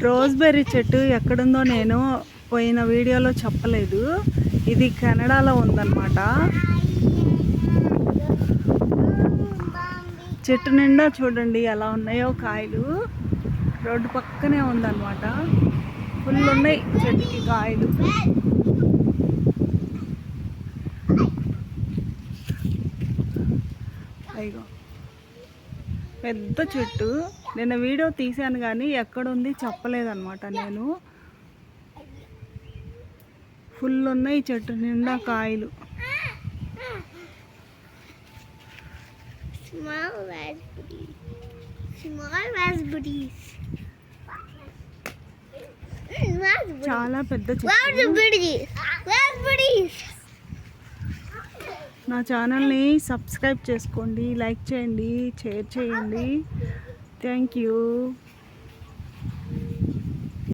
రోజ్బెర్రీ చెట్టు ఎక్కడుందో నేను పోయిన వీడియోలో చెప్పలేదు. ఇది కెనడాలో ఉందన్నమాట. చెట్టు నిండా చూడండి ఎలా ఉన్నాయో కాయలు. రోడ్డు పక్కనే ఉందన్నమాట. ఫుల్ ఉన్నాయి చెట్టుకి కాయలు. అయ్యో పెద్ద చెట్టు. నిన్న వీడియో తీశాను కానీ ఎక్కడుంది చెప్పలేదన్నమాట నేను. ఫుల్ ఉన్నాయి చెట్టు నిండా కాయలు. చాలా పెద్ద చెట్టు. నా ఛానల్ని సబ్స్క్రైబ్ చేసుకోండి, లైక్ చేయండి, షేర్ చేయండి. Thank you.